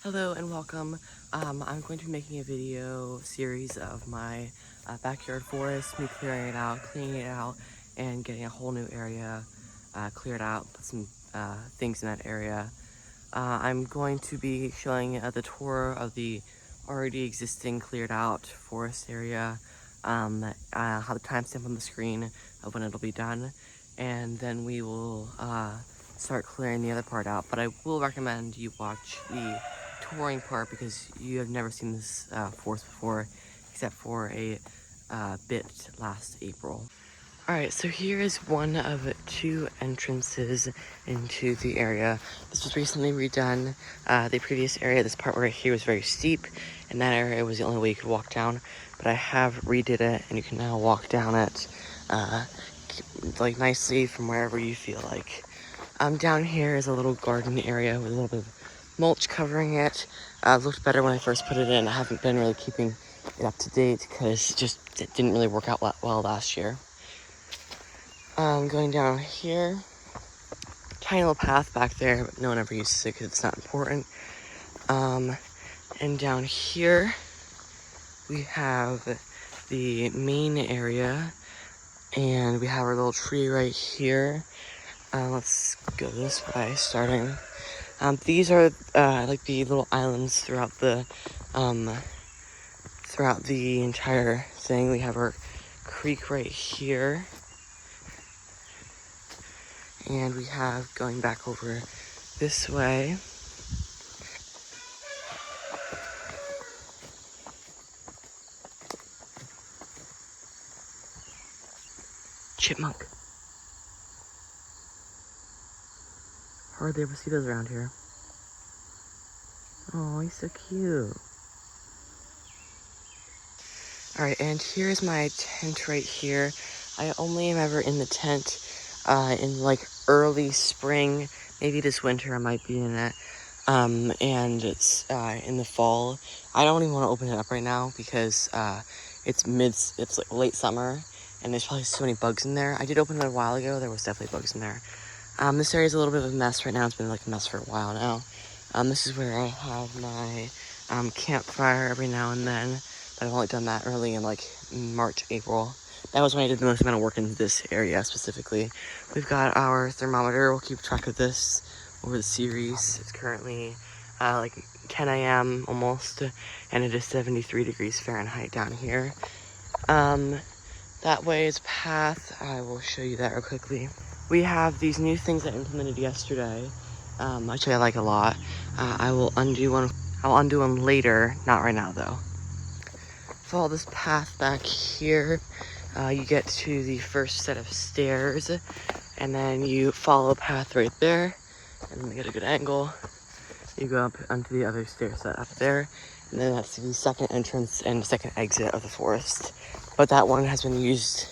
Hello and welcome. I'm going to be making a video series of my backyard forest, me clearing it out, cleaning it out, and getting a whole new area cleared out, put some things in that area. I'm going to be showing the tour of the already existing cleared out forest area, have the timestamp on the screen of when it'll be done, and then we will start clearing the other part out. But I will recommend you watch the touring part because you have never seen this forest before, except for a bit last April. Alright, so here is one of two entrances into the area. This was recently redone. The previous area, this part right here was very steep, and that area was the only way you could walk down. But I have redid it, and you can now walk down it like nicely from wherever you feel like. Down here is a little garden area with a little bit of mulch covering it. Looked better when I first put it in. I haven't been really keeping it up to date because it didn't really work out well last year. Going down here, tiny little path back there, but no one ever uses it because it's not important. And down here, we have the main area, and we have our little tree right here. Let's go this way, starting. These are like the little islands throughout the entire thing. We have our creek right here. And we have going back over this way. Chipmunk. Hardly ever see those around here. Oh, he's so cute. Alright, and here's my tent right here. I only am ever in the tent in like early spring. Maybe this winter I might be in it. And it's in the fall. I don't even want to open it up right now because it's like late summer and there's probably so many bugs in there. I did open it a while ago. There was definitely bugs in there. This area is a little bit of a mess right now. It's been like a mess for a while now. This is where I have my campfire every now and then. But I've only done that early in like March, April. That was when I did the most amount of work in this area specifically. We've got our thermometer. We'll keep track of this over the series. It's currently like 10 a.m. almost, and it is 73 degrees Fahrenheit down here. That way is path. I will show you that real quickly. We have these new things I implemented yesterday, which I like a lot. I will undo one. I'll undo one later, not right now though. Follow this path back here. You get to the first set of stairs, and then you follow a path right there, and then we get a good angle. You go up onto the other stair set up there, and then that's the second entrance and second exit of the forest. But that one has been used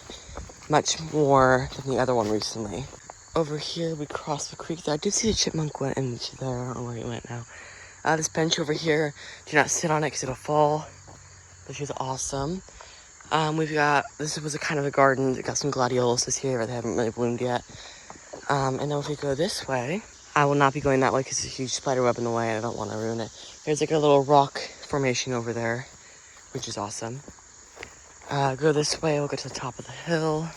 much more than the other one recently. Over here, we cross the creek. I did see the chipmunk went into there. I don't know where he went now. This bench over here, do not sit on it because it'll fall, which is awesome. This was a kind of a garden. It got some gladioluses here, but they haven't really bloomed yet. And then if we go this way, I will not be going that way because there's a huge spider web in the way and I don't want to ruin it. There's like a little rock formation over there, which is awesome. Go this way, we'll get to the top of the hill.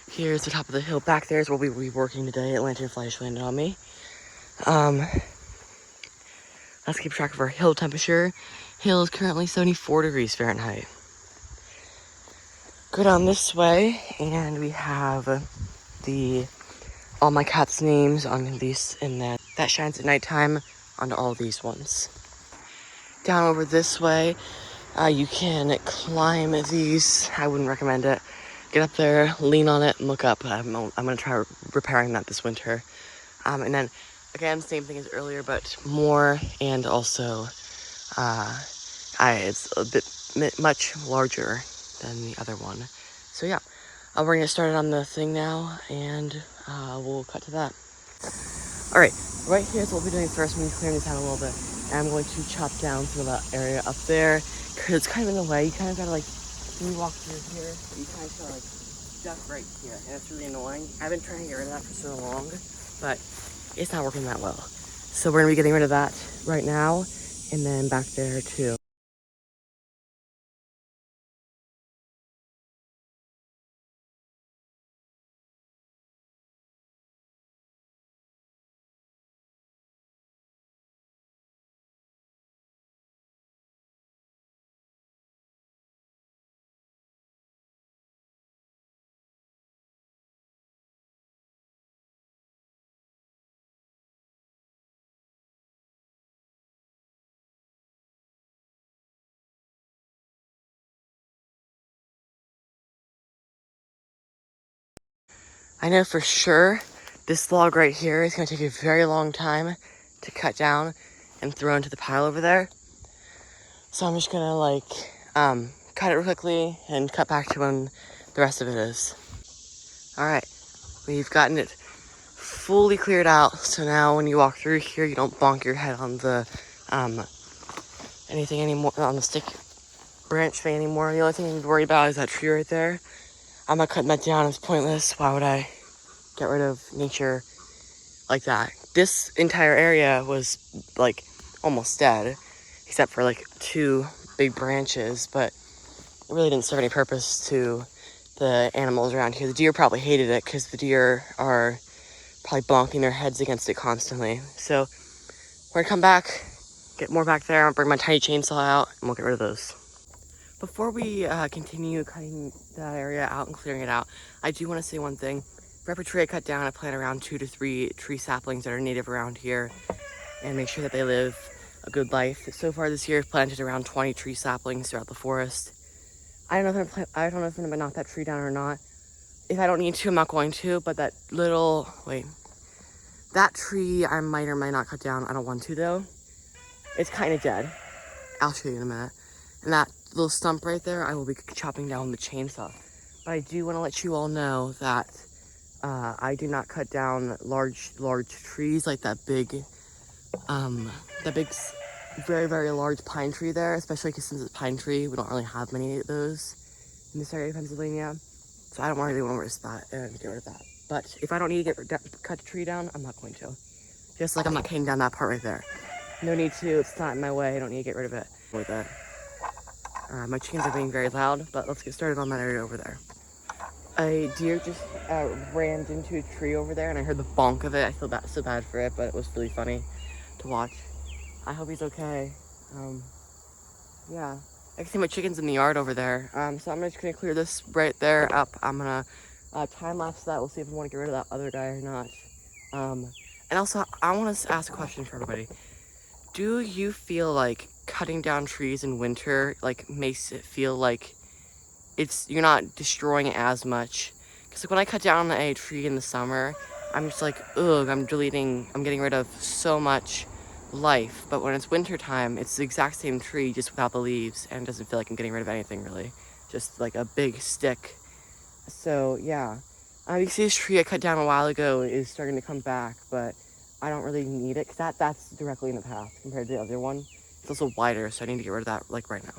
Here's the top of the hill. Back there is where we will be working today. Lanternfly landed on me. Let's keep track of our hill temperature. Hill is currently 74 degrees Fahrenheit. Go down this way, and we have all my cats' names on these, and that shines at nighttime onto all these ones. Down over this way, you can climb these. I wouldn't recommend it. Get up there, lean on it, and look up. I'm gonna try repairing that this winter. And then again, same thing as earlier, but more, and also it's a bit much larger than the other one. So yeah, we're gonna start on the thing now, and we'll cut to that. All right, right here is what we'll be doing first. I'm gonna clear this out a little bit, and I'm going to chop down some of that area up there because it's kind of in the way. You kind of gotta like, when you walk through here, you kind of feel like stuck right here, and it's really annoying. I've been trying to get rid of that for so long. but it's not working that well. So we're gonna be getting rid of that right now, and then back there too. I know for sure this log right here is gonna take a very long time to cut down and throw into the pile over there. So I'm just gonna like cut it real quickly and cut back to when the rest of it is. All right, we've gotten it fully cleared out. So now when you walk through here, you don't bonk your head on the anything anymore, on the stick branch thing anymore. The only thing you need to worry about is that tree right there. I'm not cutting that down. It's pointless. Why would I get rid of nature like that? This entire area was like almost dead, except for like 2 big branches, but it really didn't serve any purpose to the animals around here. The deer probably hated it because the deer are probably bonking their heads against it constantly. So we're gonna come back, get more back there, I'll bring my tiny chainsaw out, and we'll get rid of those. Before we continue cutting that area out and clearing it out, I do want to say one thing. For every tree I cut down, I plant around 2 to 3 tree saplings that are native around here and make sure that they live a good life. So far this year, I've planted around 20 tree saplings throughout the forest. I don't know if I'm gonna knock that tree down or not. If I don't need to, I'm not going to, but that tree I might or might not cut down. I don't want to though. It's kind of dead. I'll show you in a minute. And that little stump right there, I will be chopping down with the chainsaw. But I do want to let you all know that I do not cut down large trees like that big, very, very large pine tree there, especially because since it's a pine tree, we don't really have many of those in this area of Pennsylvania. So I don't really want to risk that and get rid of that. But if I don't need to cut the tree down, I'm not going to. Just like I'm not cutting down that part right there. No need to, it's not in my way, I don't need to get rid of it. With that. My chickens are being very loud, but let's get started on that area over there. A deer just ran into a tree over there, and I heard the bonk of it. I feel so bad for it, but it was really funny to watch. I hope he's okay. Yeah. I can see my chickens in the yard over there. So I'm just gonna clear this right there up. I'm gonna time lapse that. We'll see if we want to get rid of that other guy or not. And also, I want to ask a question for everybody. Do you feel like cutting down trees in winter like makes it feel like you're not destroying it as much? Because like when I cut down a tree in the summer, I'm just like, ugh, I'm getting rid of so much life. But when it's winter time, it's the exact same tree just without the leaves, and it doesn't feel like I'm getting rid of anything really, just like a big stick. So yeah, you see this tree I cut down a while ago is starting to come back, but I don't really need it because that's directly in the path compared to the other one. It's also wider, so I need to get rid of that like right now.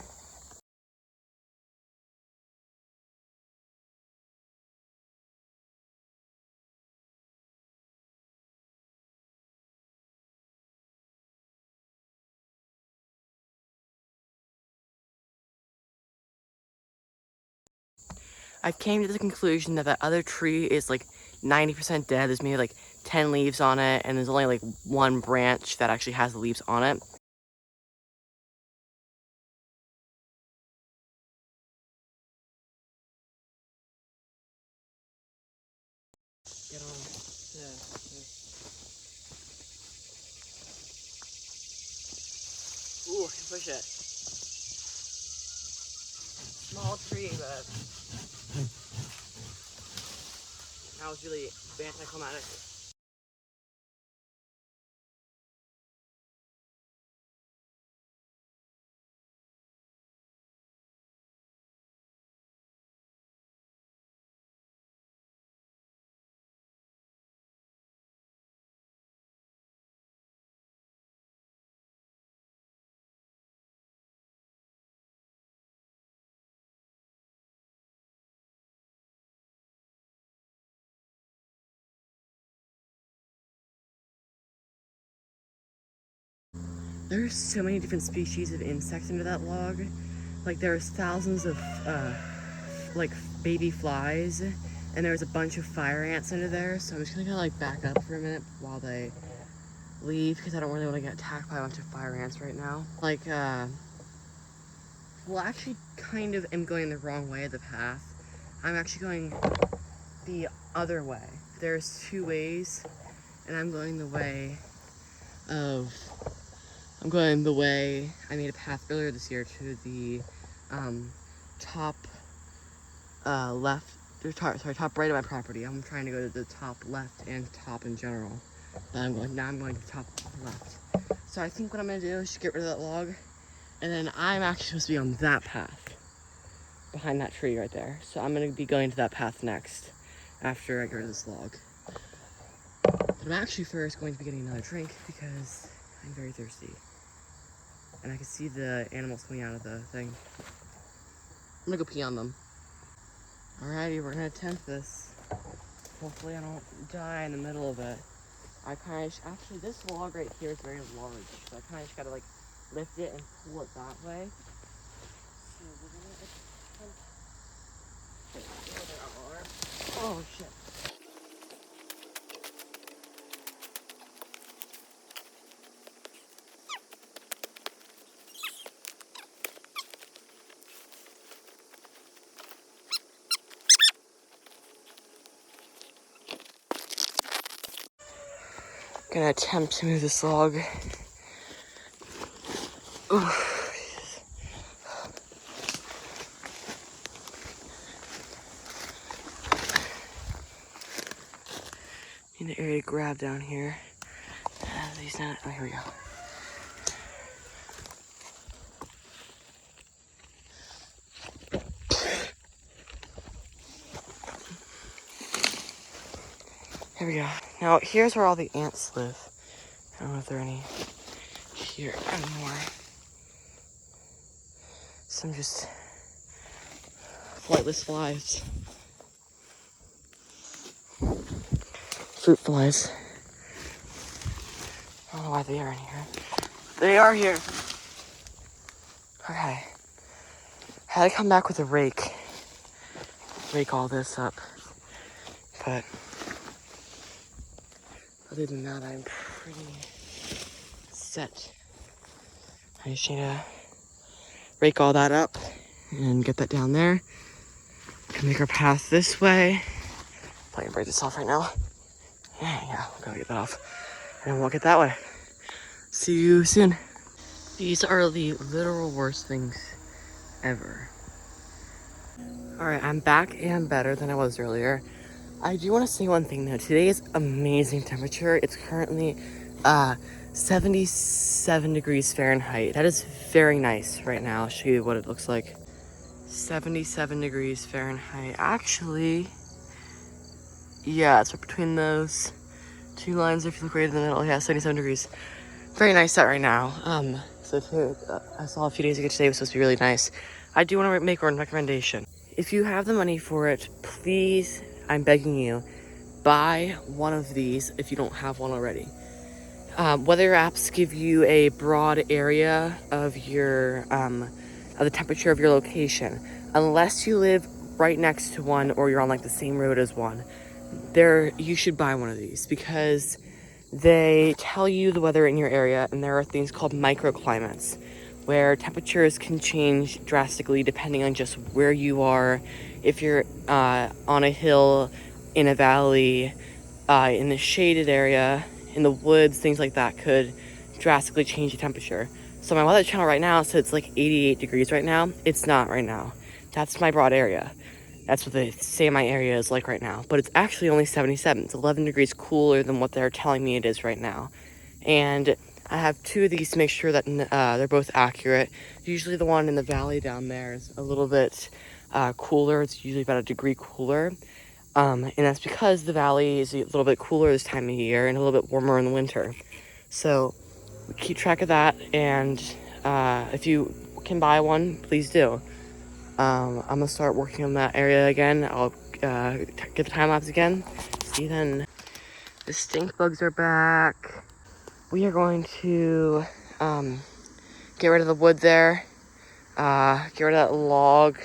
I came to the conclusion that other tree is like 90% dead. There's maybe like 10 leaves on it, and there's only like 1 branch that actually has the leaves on it. Get on. Ooh, I can push it. Small tree, but that was really anticlimactic. There's so many different species of insects under that log. Like there's thousands of like baby flies, and there's a bunch of fire ants under there. So I'm just gonna kind of like back up for a minute while they leave, because I don't really want to get attacked by a bunch of fire ants right now. Like well, actually kind of am going the wrong way of the path. I'm actually going the other way. There's two ways, and I'm going the way I made a path earlier this year to the top left, top right of my property. I'm trying to go to the top left and top in general. But now I'm going to the top left. So I think what I'm gonna do is just get rid of that log, and then I'm actually supposed to be on that path behind that tree right there. So I'm gonna be going to that path next after I get rid of this log. But I'm actually first going to be getting another drink because I'm very thirsty. And I can see the animals coming out of the thing. I'm gonna go pee on them. Alrighty, we're gonna attempt this. Hopefully I don't die in the middle of it. Actually this log right here is very large, so I kinda just gotta like lift it and pull it that way. So we're gonna attempt. Oh shit. Gonna attempt to move this log. Oof. Need an area to grab down here. These not. Oh, here we go. Here we go. Now here's where all the ants live. I don't know if there are any here anymore. Some just flightless flies. Fruit flies. I don't know why they are in here. They are here. Okay. I had to come back with a rake. Rake all this up. But other than that, I'm pretty set. I just need to rake all that up and get that down there. Can make our path this way. I'm gonna break this off right now. Yeah, I'm gonna get that off. And then walk it that way. See you soon. These are the literal worst things ever. Alright, I'm back and better than I was earlier. I do want to say one thing though. Today is amazing temperature. It's currently 77 degrees Fahrenheit. That is very nice right now. I'll show you what it looks like. 77 degrees Fahrenheit. Actually, yeah, it's right between those two lines if you look right in the middle. Yeah, 77 degrees. Very nice out right now. I saw a few days ago today was supposed to be really nice. I do want to make one recommendation. If you have the money for it, please, I'm begging you, buy one of these if you don't have one already. Weather apps give you a broad area of your of the temperature of your location. Unless you live right next to one or you're on like the same road as one, you should buy one of these because they tell you the weather in your area, and there are things called microclimates where temperatures can change drastically depending on just where you are. If you're on a hill, in a valley, in the shaded area, in the woods, things like that could drastically change the temperature. So my weather channel right now says it's like 88 degrees right now. It's not right now. That's my broad area. That's what they say my area is like right now. But it's actually only 77. It's 11 degrees cooler than what they're telling me it is right now. And I have two of these to make sure that they're both accurate. Usually the one in the valley down there is a little bit cooler. It's usually about a degree cooler. And that's because the valley is a little bit cooler this time of year and a little bit warmer in the winter. So keep track of that. And if you can buy one, please do. I'm gonna start working on that area again. I'll get the time lapse again. See you then. The stink bugs are back. We are going to get rid of the wood there, get rid of that log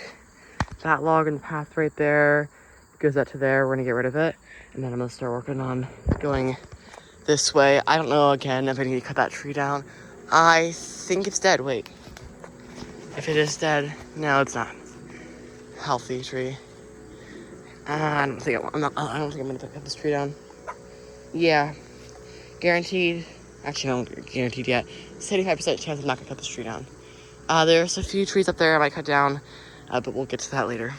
and the path right there. Goes out to there. We're gonna get rid of it, and then I'm gonna start working on going this way. I don't know again if I need to cut that tree down. I think it's dead. Wait, if it is dead, no, it's not. Healthy tree. I don't think I'm gonna cut this tree down. Yeah, guaranteed. Actually, no, guaranteed yet. 75% chance I'm not gonna cut this tree down. There's a few trees up there I might cut down, but we'll get to that later.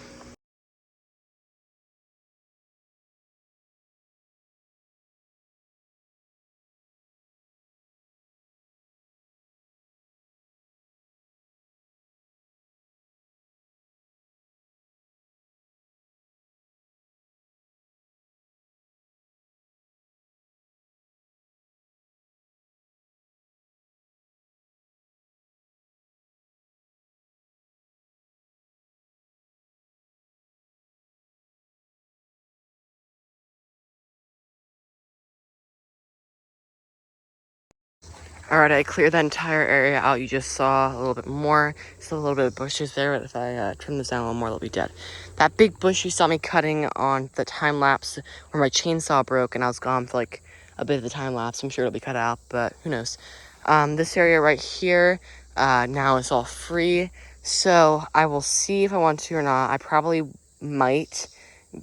Alright, I cleared that entire area out. You just saw a little bit more. Still a little bit of bushes there, but if I trim this down a little more, they'll be dead. That big bush you saw me cutting on the time lapse where my chainsaw broke and I was gone for like a bit of the time lapse. I'm sure it'll be cut out, but who knows. This area right here now is all free. So I will see if I want to or not. I probably might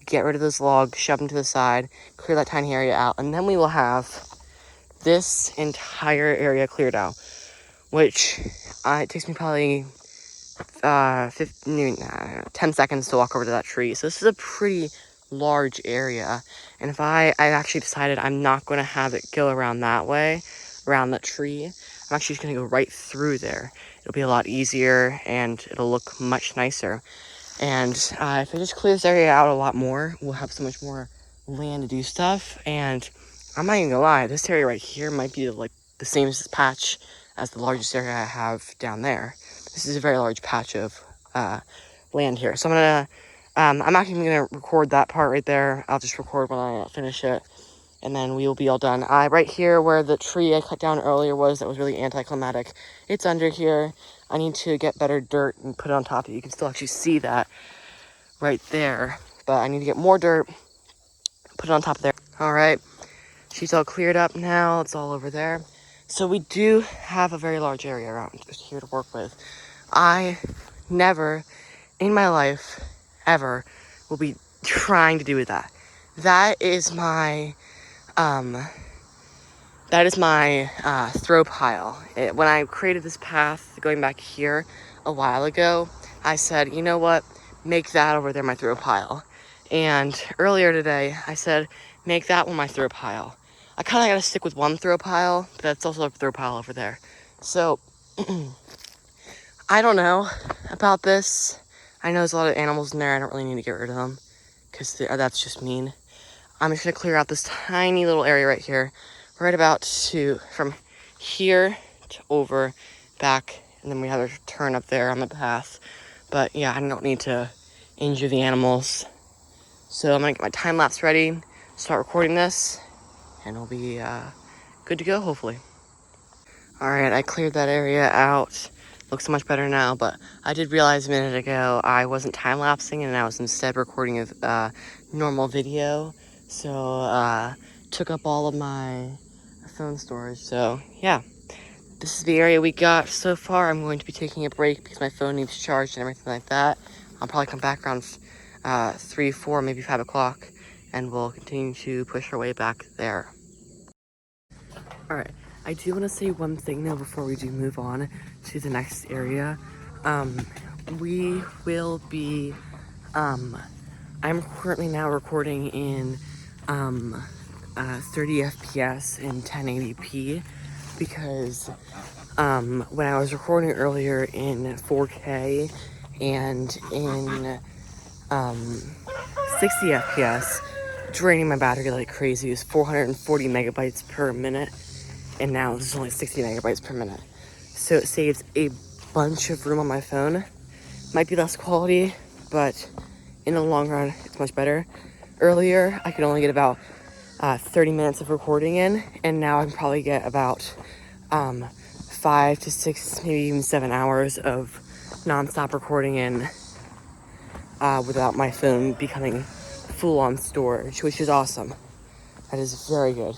get rid of those logs, shove them to the side, clear that tiny area out, and then we will have this entire area cleared out, which it takes me probably 10 seconds to walk over to that tree. So this is a pretty large area. And if I actually decided I'm not going to have it go around that way, around that tree, I'm actually just going to go right through there. It'll be a lot easier and it'll look much nicer. And if I just clear this area out a lot more, we'll have so much more land to do stuff. And I'm not even gonna lie, this area right here might be like the same patch as the largest area I have down there. This is a very large patch of land here. So I'm not even gonna record that part right there. I'll just record when I finish it, and then we will be all done. Right here where the tree I cut down earlier was, that was really anticlimactic. It's under here. I need to get better dirt and put it on top of it. You can still actually see that right there, but I need to get more dirt, put it on top of there. All right, she's all cleared up now. It's all over there. So we do have a very large area around here to work with. I never in my life ever will be trying to do with that. That is my throw pile. When I created this path going back here a while ago, I said, you know what, make that over there my throw pile. And earlier today, I said, make that one my throw pile. I kind of got to stick with one throw pile, but that's also a throw pile over there. So, I don't know about this. I know there's a lot of animals in there. I don't really need to get rid of them because that's just mean. I'm just going to clear out this tiny little area right here, right about from here to over, back, and then we have a turn up there on the path. But yeah, I don't need to injure the animals. So I'm going to get my time lapse ready, start recording this, and we'll be good to go, hopefully. Alright, I cleared that area out. Looks so much better now, but I did realize a minute ago I wasn't time-lapsing and I was instead recording a normal video. So, took up all of my phone storage. So, yeah. This is the area we got so far. I'm going to be taking a break because my phone needs charged and everything like that. I'll probably come back around 3, 4, maybe 5 o'clock, and we'll continue to push our way back there. Alright, I do want to say one thing though before we do move on to the next area. We will be, I'm currently now recording in 30 FPS in 1080p because when I was recording earlier in 4K and in 60 FPS, draining my battery like crazy. It was 440 megabytes per minute, and now it's only 60 megabytes per minute. So it saves a bunch of room on my phone. Might be less quality, but in the long run, it's much better. Earlier, I could only get about 30 minutes of recording in, and now I can probably get about 5 to 6, maybe even 7 hours of non-stop recording in without my phone becoming full-on storage, which is awesome. That is very good.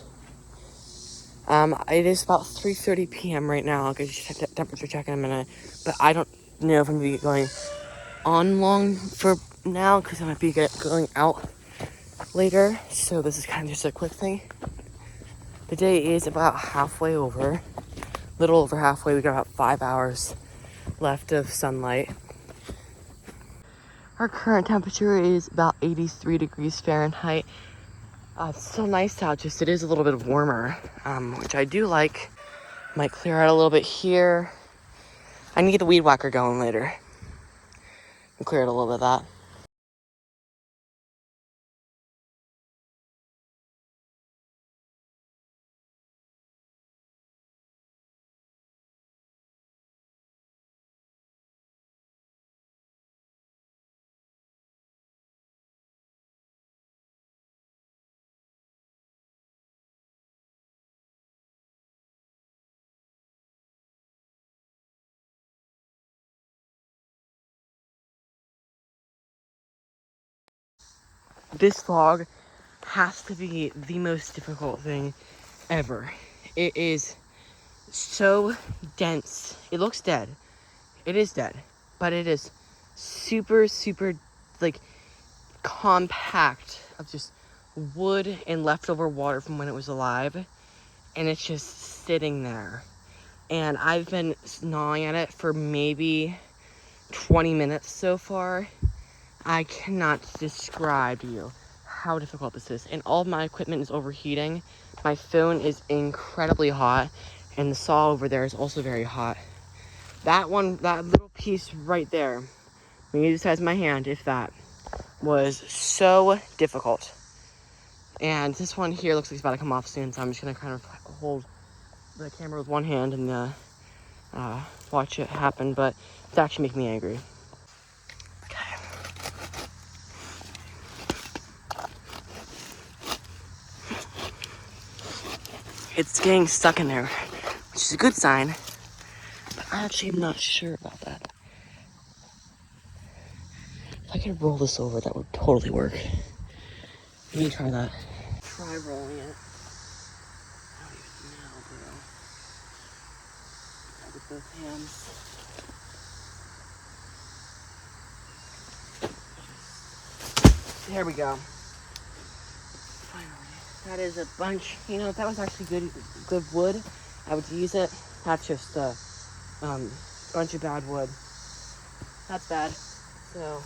It is about 3:30 p.m. right now. I'll get you temperature check in a minute, but I don't know if I'm gonna be going on long for now because I might be going out later. So this is kind of just a quick thing. The day is about halfway over, little over halfway. We got about 5 hours left of sunlight. Our current temperature is about 83 degrees Fahrenheit. It's still nice out, just it is a little bit warmer, which I do like. Might clear out a little bit here. I need to get the weed whacker going later and clear out a little bit of that. This vlog has to be the most difficult thing ever. It is so dense. It looks dead. It is dead, but it is super, super, like, compact of just wood and leftover water from when it was alive, and it's just sitting there. And I've been gnawing at it for maybe 20 minutes so far. I cannot describe to you how difficult this is. And all of my equipment is overheating. My phone is incredibly hot, and the saw over there is also very hot. That little piece right there, maybe the size of my hand, if that, was so difficult. And this one here looks like it's about to come off soon, so I'm just gonna kind of hold the camera with one hand and watch it happen, but it's actually making me angry. Okay. It's getting stuck in there, which is a good sign, but I actually am not sure about that. If I could roll this over, that would totally work. Let me try that. Try rolling it. I don't even know, bro. Grab with both hands. There we go. Finally. That is a bunch. You know, if that was actually good wood, I would use it. That's just a bunch of bad wood. That's bad. So.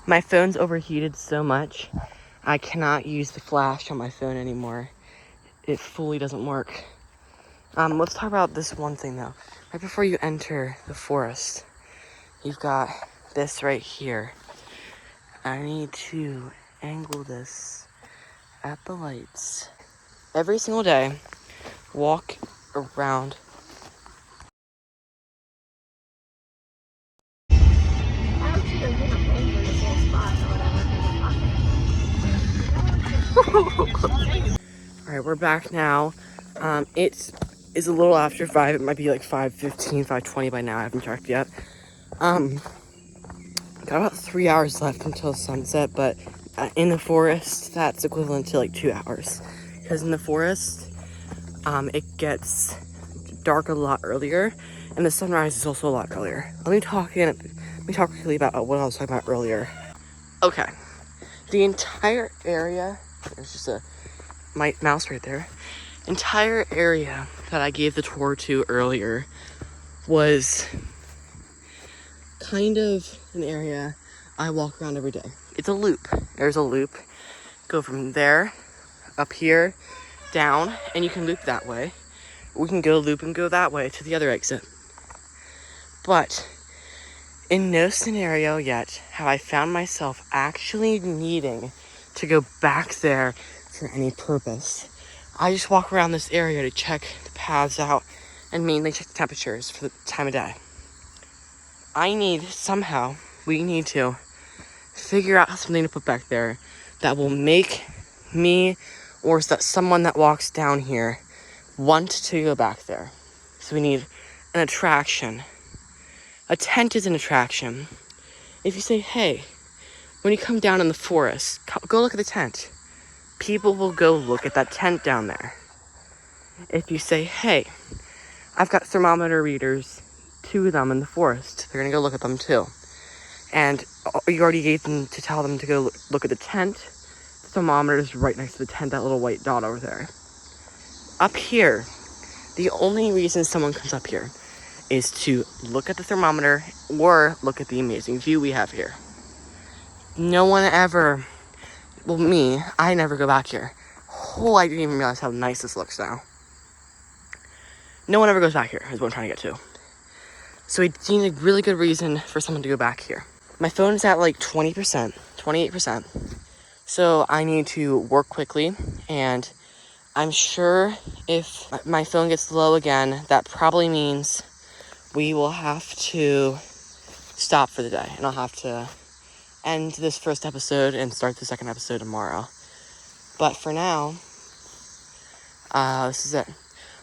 My phone's overheated so much, I cannot use the flash on my phone anymore. It fully doesn't work. Let's talk about this one thing though. Right before you enter the forest, you've got this right here. I need to angle this at the lights. Every single day, walk around. Alright, we're back now. It is a little after 5. It might be like 5:15, 5:20 by now. I haven't checked yet. Got about 3 hours left until sunset, but in the forest, that's equivalent to like 2 hours. Because in the forest, it gets dark a lot earlier, and the sunrise is also a lot earlier. Let me talk quickly about what I was talking about earlier. Okay, the entire area, there's just my mouse right there. Entire area that I gave the tour to earlier was kind of an area I walk around every day. It's a loop. There's a loop. Go from there, up here, down, and you can loop that way. We can go loop and go that way to the other exit. But in no scenario yet have I found myself actually needing to go back there for any purpose. I just walk around this area to check the paths out and mainly check the temperatures for the time of day. We need to figure out something to put back there that will make me or someone that walks down here want to go back there. So we need an attraction. A tent is an attraction. If you say, hey, when you come down in the forest, go look at the tent. People will go look at that tent down there. If you say, hey, I've got thermometer readers, 2 of them in the forest, they're gonna go look at them too. And you already gave them to tell them to go look at the tent. The thermometer is right next to the tent, that little white dot over there. Up here, the only reason someone comes up here is to look at the thermometer or look at the amazing view we have here. No one ever, I never go back here. Oh, I didn't even realize how nice this looks now. No one ever goes back here, is what I'm trying to get to. So we need a really good reason for someone to go back here. My phone is at like 20%, 28%. So I need to work quickly, and I'm sure if my phone gets low again, that probably means we will have to stop for the day, and I'll have to end this first episode and start the second episode tomorrow. But for now, this is it.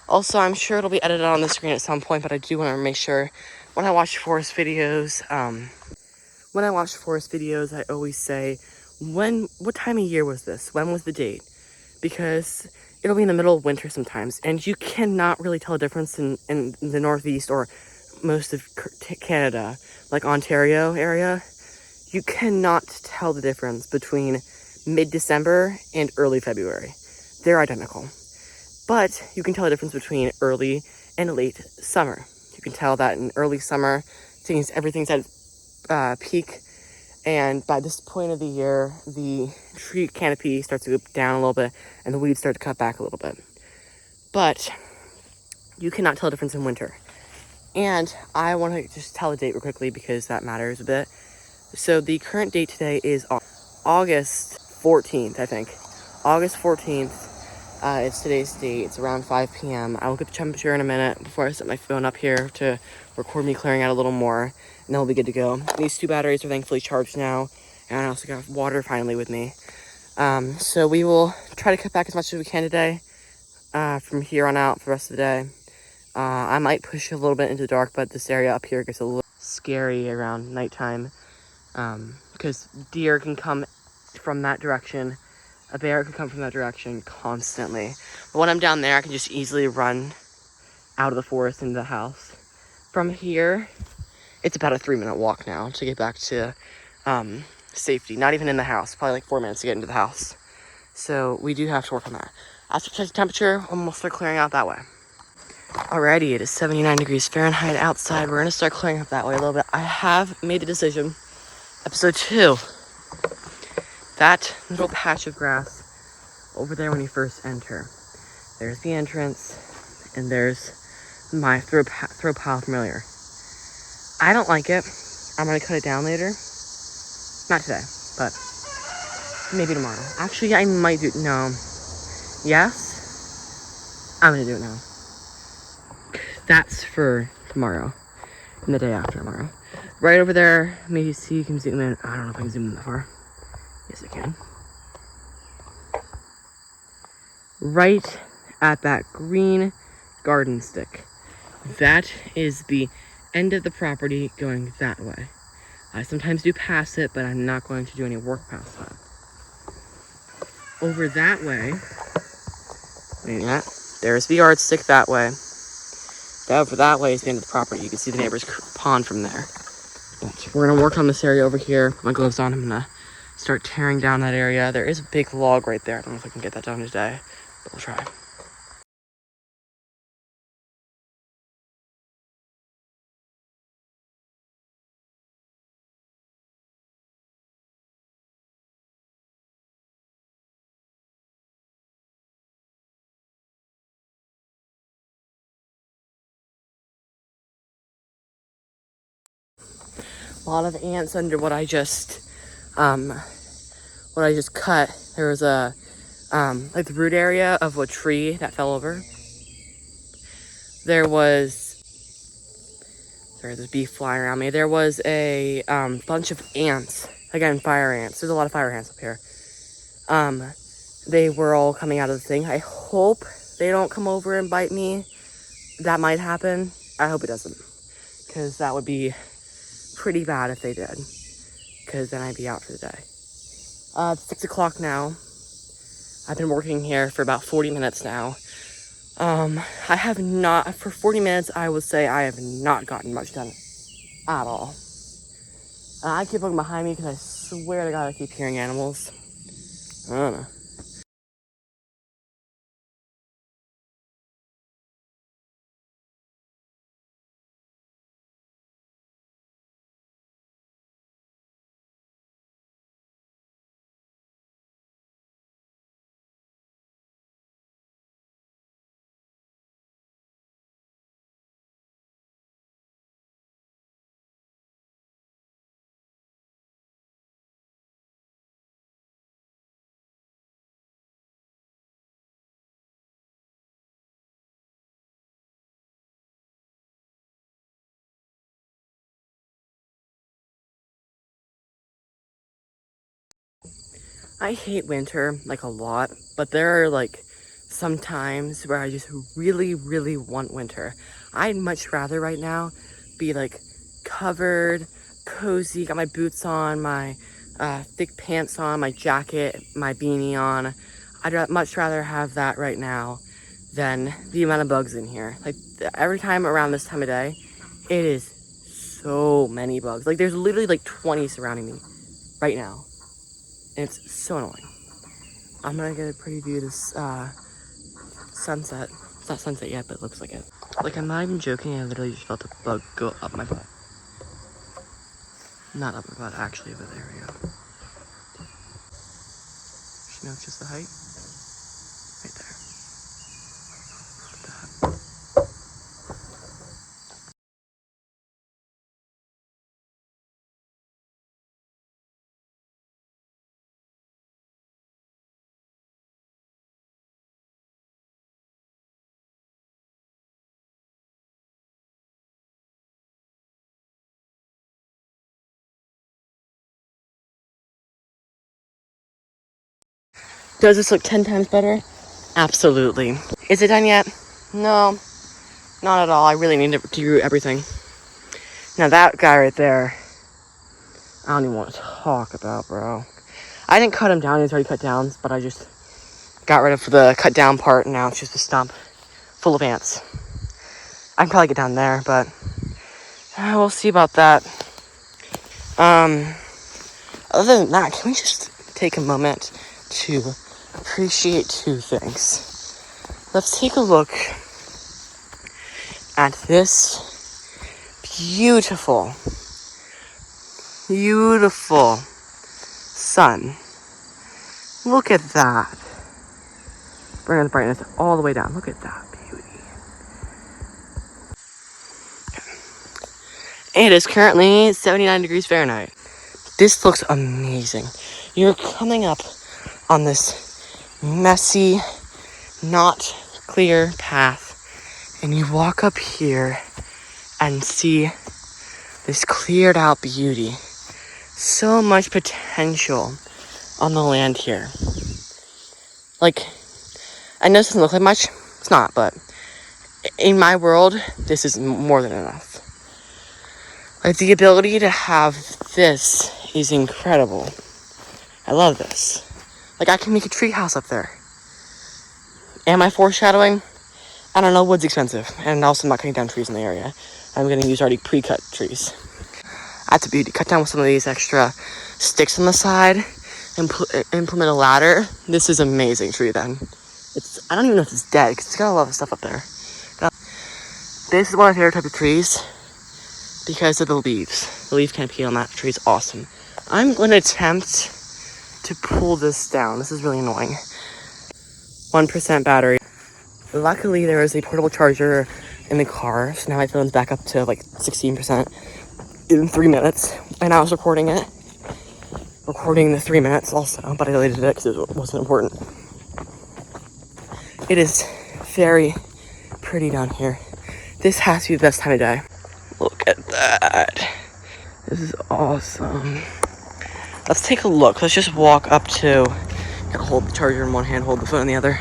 Also, I'm sure it'll be edited on the screen at some point, but I do want to make sure when I watch forest videos, I always say, what time of year was this? When was the date? Because it'll be in the middle of winter sometimes, and you cannot really tell a difference in the Northeast or most of Canada, like Ontario area. You cannot tell the difference between mid-December and early February. They're identical. But you can tell the difference between early and late summer. You can tell that in early summer, everything's at peak, and by this point of the year, the tree canopy starts to go down a little bit, and the weeds start to cut back a little bit. But you cannot tell the difference in winter. And I want to just tell the date real quickly because that matters a bit. So the current date today is August 14th, I think. August 14th. It's today's date. It's around 5 p.m. I will get the temperature in a minute before I set my phone up here to record me clearing out a little more, and then we'll be good to go. These 2 batteries are thankfully charged now, and I also got water finally with me. So we will try to cut back as much as we can today from here on out for the rest of the day. I might push a little bit into the dark, but this area up here gets a little scary around nighttime because deer can come from that direction. A bear can come from that direction constantly. But when I'm down there, I can just easily run out of the forest into the house. From here, it's about a 3-minute walk now to get back to safety. Not even in the house. Probably like 4 minutes to get into the house. So we do have to work on that. After check the temperature, we'll start clearing out that way. Alrighty, it is 79 degrees Fahrenheit outside. We're going to start clearing up that way a little bit. I have made the decision. Episode 2. That little patch of grass over there when you first enter. There's the entrance, and there's my throw pile from earlier. I don't like it. I'm gonna cut it down later. Not today, but maybe tomorrow. Actually, I might do it. No. Yes? I'm gonna do it now. That's for tomorrow. And the day after tomorrow. Right over there, maybe you can zoom in. I don't know if I can zoom in that far. Yes, I can. Right at that green garden stick. That is the end of the property going that way. I sometimes do pass it, but I'm not going to do any work past that. Over that way, there's the yardstick that way. Over that way is the end of the property. You can see the neighbor's pond from there. But we're gonna work on this area over here. Put my gloves on. I'm gonna start tearing down that area. There is a big log right there. I don't know if I can get that done today, but we'll try. A lot of ants under what I just cut. There was a like the root area of a tree that fell over. There was, sorry, there's bees flying around me. There was a bunch of ants. Again, fire ants. There's a lot of fire ants up here. They were all coming out of the thing. I hope they don't come over and bite me. That might happen. I hope it doesn't, because that would be pretty bad if they did, because then I'd be out for the day. It's 6 o'clock now. I've been working here for about 40 minutes now. I have not, for 40 minutes, I would say I have not gotten much done at all. I keep looking behind me because I swear to God I keep hearing animals. I don't know. I hate winter, like, a lot, but there are, like, some times where I just really, really want winter. I'd much rather right now be, like, covered, cozy, got my boots on, my thick pants on, my jacket, my beanie on. Much rather have that right now than the amount of bugs in here. Like, every time around this time of day, it is so many bugs. Like, there's literally, like, 20 surrounding me right now. And it's so annoying. I'm gonna get a pretty view of this sunset. It's not sunset yet, but it looks like it. Like, I'm not even joking, I literally just felt a bug go up my butt. Not up my butt, actually, but there we go. You know, it's just the height. Right there. Look at that. Does this look 10 times better? Absolutely. Is it done yet? No, not at all. I really need to do everything. Now that guy right there, I don't even want to talk about, bro. I didn't cut him down, he was already cut down, but I just got rid of the cut down part, and now it's just a stump full of ants. I can probably get down there, but we'll see about that. Other than that, can we just take a moment to appreciate two things? Let's take a look at this beautiful, beautiful sun. Look at that. Bring the brightness all the way down. Look at that beauty. It is currently 79 degrees Fahrenheit. This looks amazing. You're coming up on this messy, not clear path, and you walk up here and see this cleared out beauty. So much potential on the land here. Like, I know this doesn't look like much. It's not, but in my world, this is more than enough. Like, the ability to have this is incredible. I love this. Like, I can make a tree house up there. Am I foreshadowing? I don't know, wood's expensive. And also, I'm not cutting down trees in the area. I'm going to use already pre-cut trees. That's a beauty. Cut down with some of these extra sticks on the side and implement a ladder. This is an amazing tree then. I don't even know if it's dead because it's got a lot of stuff up there. This is one of my favorite type of trees because of the leaves. The leaf canopy on that tree is awesome. I'm going to attempt to pull this down. This is really annoying. 1% battery. Luckily, there is a portable charger in the car, so now my phone's back up to like 16% in 3 minutes. And I was recording the 3 minutes also, but I deleted it because it wasn't important. It is very pretty down here. This has to be the best time of day. Look at that. This is awesome. Let's take a look. Let's just walk up to, gotta hold the charger in one hand, hold the phone in the other.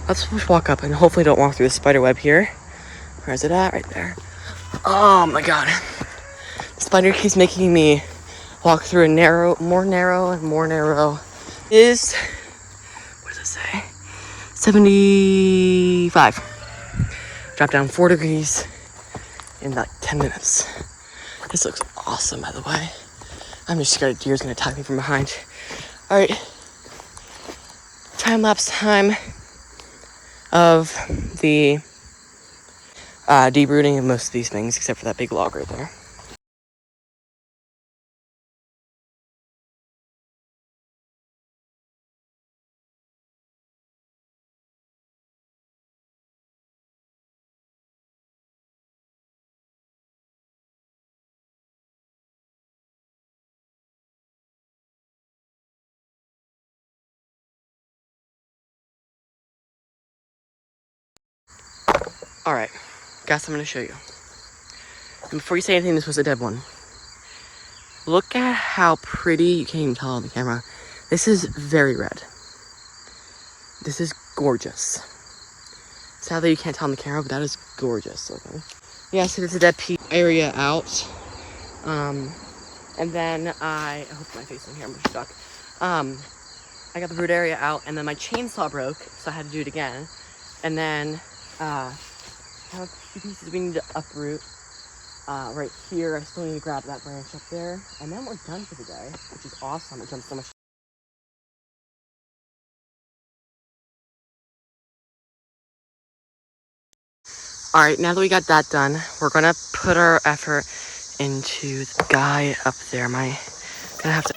Let's just walk up and hopefully don't walk through the spider web here. Where is it at? Right there. Oh my god. The spider keeps making me walk through a more narrow and more narrow. Is, what does it say? 75. Drop down 4 degrees in like 10 minutes. This looks awesome, by the way. I'm just scared a deer's gonna attack me from behind. All right, time-lapse time of the deep-rooting of most of these things, except for that big log right there. All right, guys, I'm gonna show you. And before you say anything, this was a dead one. Look at how pretty, you can't even tell on the camera. This is very red. This is gorgeous. Sadly, you can't tell on the camera, but that is gorgeous looking. Yeah, so this is a dead pea area out. And then I hope my face in here, I'm stuck. I got the root area out, and then my chainsaw broke, so I had to do it again. And then, I have a few pieces we need to uproot. Right here, I still need to grab that branch up there. And then we're done for the day, which is awesome. It's done so much. All right, now that we got that done, we're gonna put our effort into the guy up there. Gonna have to.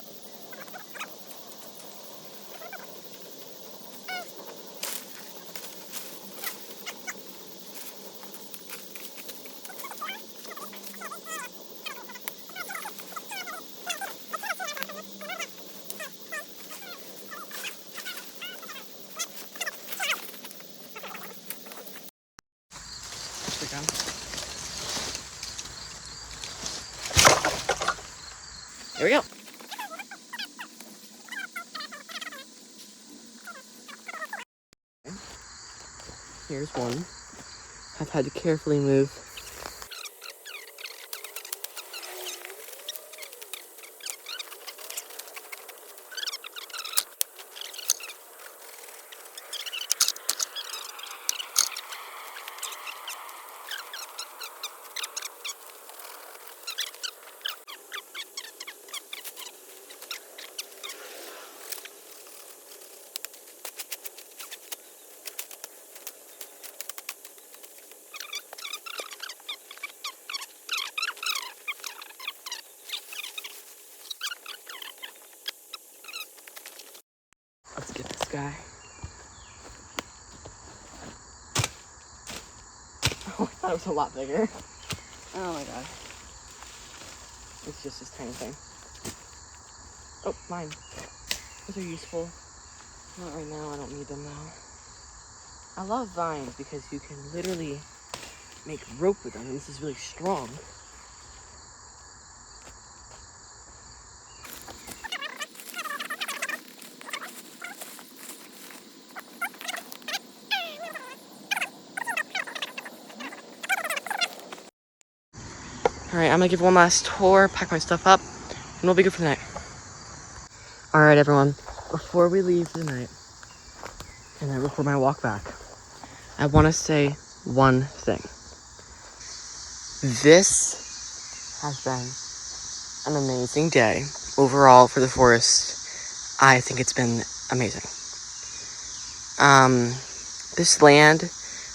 Here we go. Here's one. I've had to carefully move. Let's get this guy. Oh, I thought it was a lot bigger. Oh my god. It's just this tiny thing. Oh, mine. Those are useful. Not right now, I don't need them though. I love vines because you can literally make rope with them, and this is really strong. Alright, I'm gonna give one last tour, pack my stuff up, and we'll be good for the night. Alright everyone, before we leave for the night, and then before my walk back, I want to say one thing. This has been an amazing day overall for the forest. I think it's been amazing. This land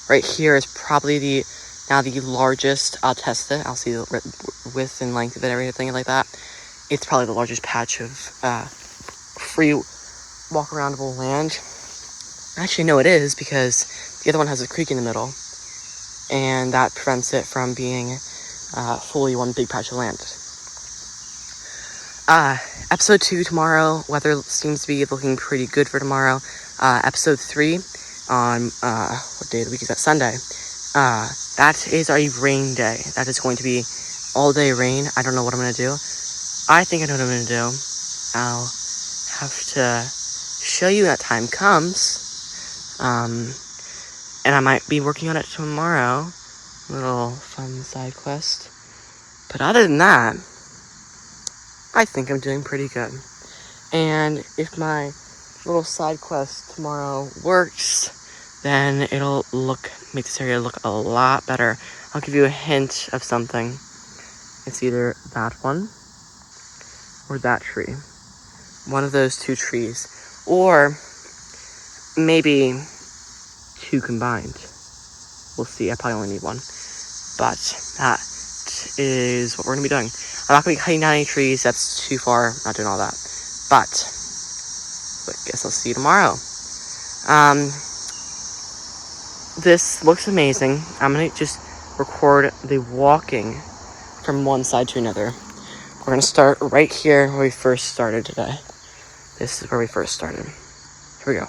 right here is probably now the largest. I'll test it. I'll see the width and length of it, everything like that. It's probably the largest patch of free walk-aroundable land. Actually, no, it is, because the other one has a creek in the middle, and that prevents it from being fully one big patch of land. Episode 2 tomorrow. Weather seems to be looking pretty good for tomorrow. Episode 3, on, what day of the week is that? Sunday. That is our rain day. That is going to be all day rain. I don't know what I'm going to do. I think I know what I'm going to do. I'll have to show you when that time comes. And I might be working on it tomorrow. Little fun side quest. But other than that, I think I'm doing pretty good. And if my little side quest tomorrow works, then it'll make this area look a lot better. I'll give you a hint of something. It's either that one or that tree. One of those two trees. Or maybe two combined. We'll see. I probably only need one. But that is what we're going to be doing. I'm not going to be cutting down any trees. That's too far. I'm not doing all that. But I guess I'll see you tomorrow. This looks amazing. I'm going to just record the walking from one side to another. We're going to start right here where we first started today. This is where we first started. Here we go.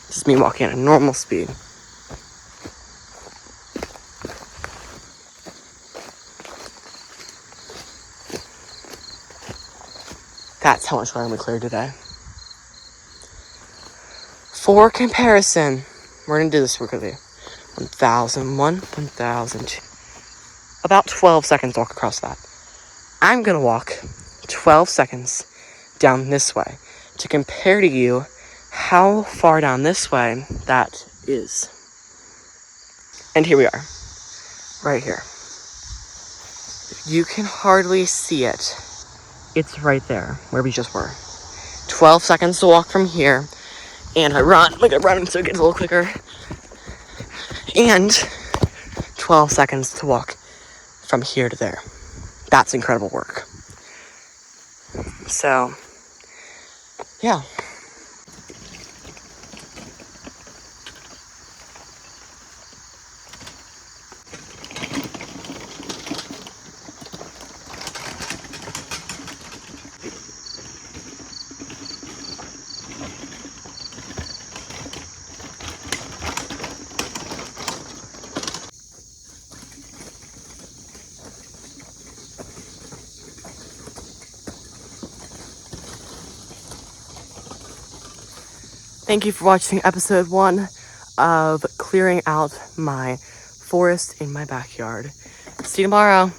This is me walking at a normal speed. That's how much land we cleared today. For comparison, we're going to do this quickly. 1001, 1002. About 12 seconds to walk across that. I'm going to walk 12 seconds down this way to compare to you how far down this way that is. And here we are. Right here. You can hardly see it. It's right there, where we just were. 12 seconds to walk from here. And I run. Like I run so it gets a little quicker. And 12 seconds to walk from here to there. That's incredible work. So, yeah. Thank you for watching episode 1 of clearing out my forest in my backyard. See you tomorrow.